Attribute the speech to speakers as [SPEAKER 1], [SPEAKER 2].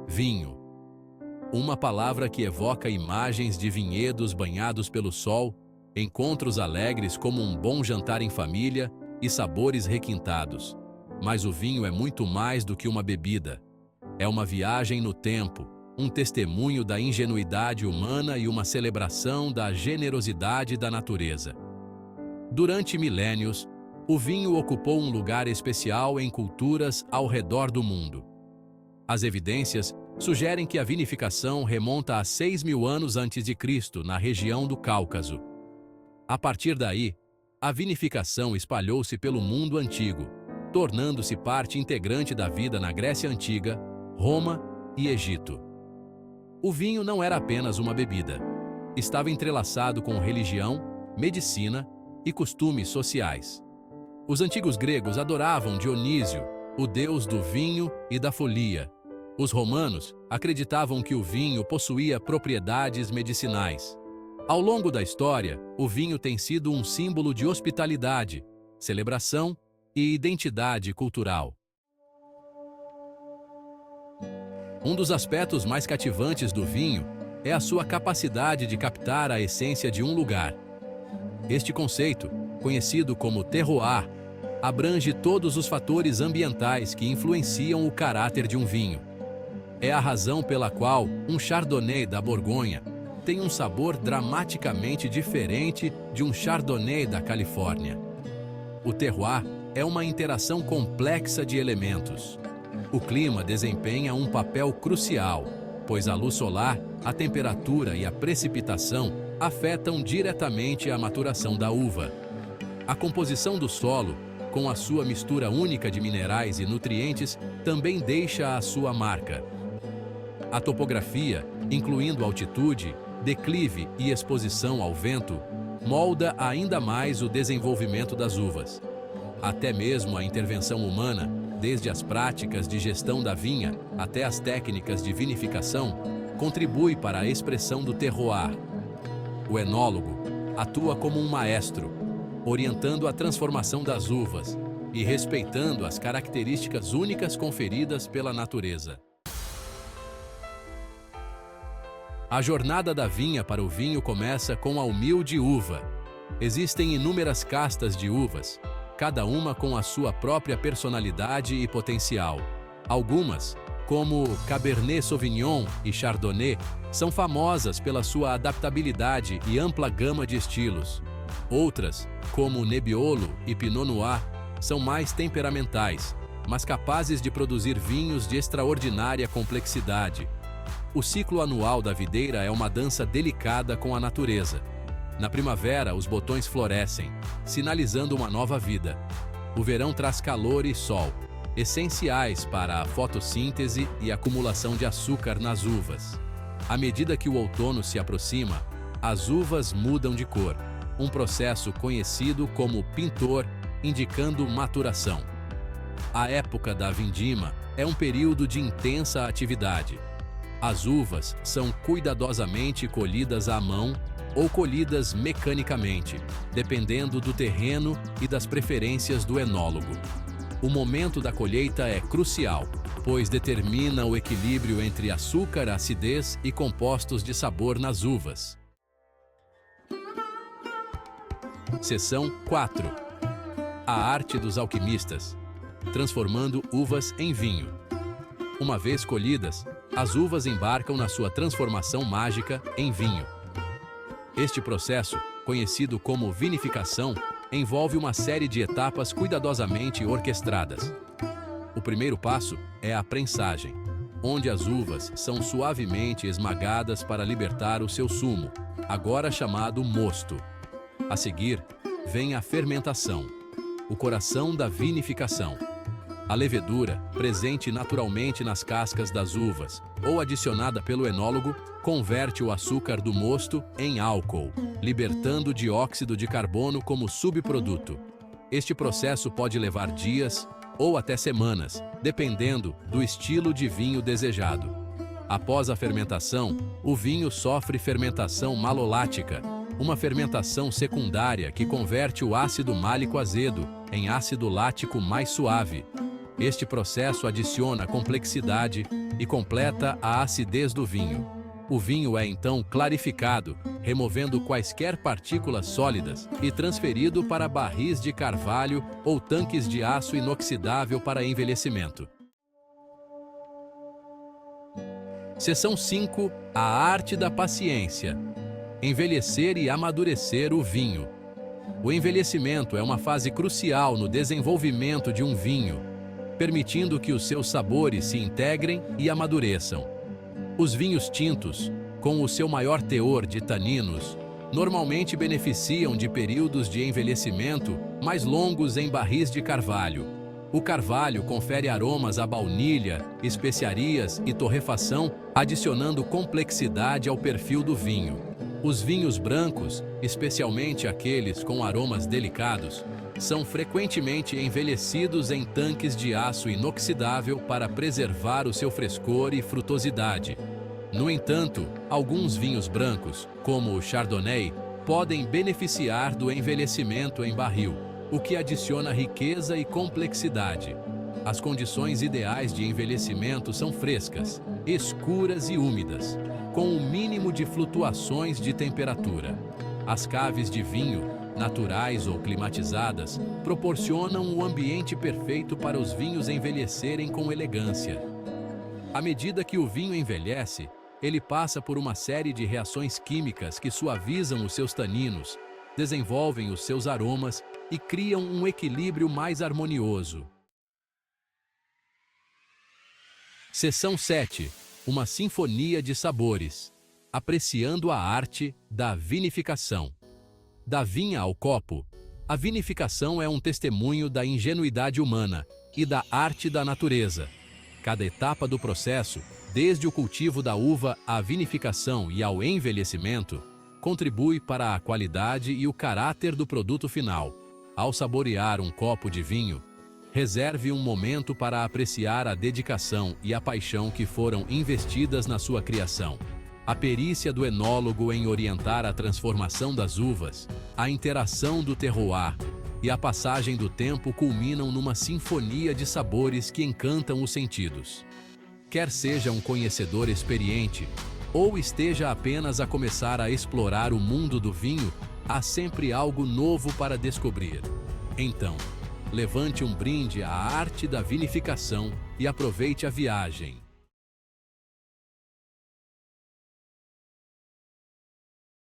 [SPEAKER 1] Vinho. Uma palavra que evoca imagens de vinhedos banhados pelo sol, encontros alegres como um bom jantar em família e sabores requintados. Mas o vinho é muito mais do que uma bebida. É uma viagem no tempo, um testemunho da ingenuidade humana e uma celebração da generosidade da natureza. Durante milênios, o vinho ocupou um lugar especial em culturas ao redor do mundo. As evidências sugerem que a vinificação remonta a 6.000 anos antes de Cristo, na região do Cáucaso. A partir daí, a vinificação espalhou-se pelo mundo antigo, tornando-se parte integrante da vida na Grécia Antiga, Roma e Egito. O vinho não era apenas uma bebida. Estava entrelaçado com religião, medicina e costumes sociais. Os antigos gregos adoravam Dionísio, o deus do vinho e da folia. Os romanos acreditavam que o vinho possuía propriedades medicinais. Ao longo da história, o vinho tem sido um símbolo de hospitalidade, celebração e identidade cultural. Um dos aspectos mais cativantes do vinho é a sua capacidade de captar a essência de um lugar. Este conceito, conhecido como terroir, abrange todos os fatores ambientais que influenciam o caráter de um vinho. É a razão pela qual um Chardonnay da Borgonha tem um sabor dramaticamente diferente de um Chardonnay da Califórnia. O terroir é uma interação complexa de elementos. O clima desempenha um papel crucial, pois a luz solar, a temperatura e a precipitação afetam diretamente a maturação da uva. A composição do solo, com a sua mistura única de minerais e nutrientes, também deixa a sua marca. A topografia, incluindo altitude, declive e exposição ao vento, molda ainda mais o desenvolvimento das uvas. Até mesmo a intervenção humana, desde as práticas de gestão da vinha até as técnicas de vinificação, contribui para a expressão do terroir. O enólogo atua como um maestro, orientando a transformação das uvas e respeitando as características únicas conferidas pela natureza. A jornada da vinha para o vinho começa com a humilde uva. Existem inúmeras castas de uvas, cada uma com a sua própria personalidade e potencial. Algumas, como Cabernet Sauvignon e Chardonnay, são famosas pela sua adaptabilidade e ampla gama de estilos. Outras, como Nebbiolo e Pinot Noir, são mais temperamentais, mas capazes de produzir vinhos de extraordinária complexidade. O ciclo anual da videira é uma dança delicada com a natureza. Na primavera, os botões florescem, sinalizando uma nova vida. O verão traz calor e sol, essenciais para a fotossíntese e acumulação de açúcar nas uvas. À medida que o outono se aproxima, as uvas mudam de cor, um processo conhecido como pintor, indicando maturação. A época da vindima é um período de intensa atividade. As uvas são cuidadosamente colhidas à mão ou colhidas mecanicamente, dependendo do terreno e das preferências do enólogo. O momento da colheita é crucial, pois determina o equilíbrio entre açúcar, acidez e compostos de sabor nas uvas. Seção 4. A arte dos alquimistas, transformando uvas em vinho. Uma vez colhidas, as uvas embarcam na sua transformação mágica em vinho. Este processo, conhecido como vinificação, envolve uma série de etapas cuidadosamente orquestradas. O primeiro passo é a prensagem, onde as uvas são suavemente esmagadas para libertar o seu sumo, agora chamado mosto. A seguir, vem a fermentação, o coração da vinificação. A levedura, presente naturalmente nas cascas das uvas, ou adicionada pelo enólogo, converte o açúcar do mosto em álcool, libertando dióxido de carbono como subproduto. Este processo pode levar dias ou até semanas, dependendo do estilo de vinho desejado. Após a fermentação, o vinho sofre fermentação malolática, uma fermentação secundária que converte o ácido málico azedo em ácido lático mais suave. Este processo adiciona complexidade e completa a acidez do vinho. O vinho é então clarificado, removendo quaisquer partículas sólidas e transferido para barris de carvalho ou tanques de aço inoxidável para envelhecimento. Seção 5. A arte da paciência. Envelhecer e amadurecer o vinho. O envelhecimento é uma fase crucial no desenvolvimento de um vinho, permitindo que os seus sabores se integrem e amadureçam. Os vinhos tintos, com o seu maior teor de taninos, normalmente beneficiam de períodos de envelhecimento mais longos em barris de carvalho. O carvalho confere aromas à baunilha, especiarias e torrefação, adicionando complexidade ao perfil do vinho. Os vinhos brancos, especialmente aqueles com aromas delicados, são frequentemente envelhecidos em tanques de aço inoxidável para preservar o seu frescor e frutosidade. No entanto, alguns vinhos brancos, como o Chardonnay, podem beneficiar do envelhecimento em barril, o que adiciona riqueza e complexidade. As condições ideais de envelhecimento são frescas, escuras e úmidas, com um mínimo de flutuações de temperatura. As caves de vinho, naturais ou climatizadas, proporcionam o ambiente perfeito para os vinhos envelhecerem com elegância. À medida que o vinho envelhece, ele passa por uma série de reações químicas que suavizam os seus taninos, desenvolvem os seus aromas e criam um equilíbrio mais harmonioso. Seção 7. Uma sinfonia de sabores. Apreciando a arte da vinificação. Da vinha ao copo, a vinificação é um testemunho da ingenuidade humana e da arte da natureza. Cada etapa do processo, desde o cultivo da uva à vinificação e ao envelhecimento, contribui para a qualidade e o caráter do produto final. Ao saborear um copo de vinho, reserve um momento para apreciar a dedicação e a paixão que foram investidas na sua criação. A perícia do enólogo em orientar a transformação das uvas, a interação do terroir e a passagem do tempo culminam numa sinfonia de sabores que encantam os sentidos. Quer seja um conhecedor experiente ou esteja apenas a começar a explorar o mundo do vinho, há sempre algo novo para descobrir. Então, levante um brinde à arte da vinificação e aproveite a viagem.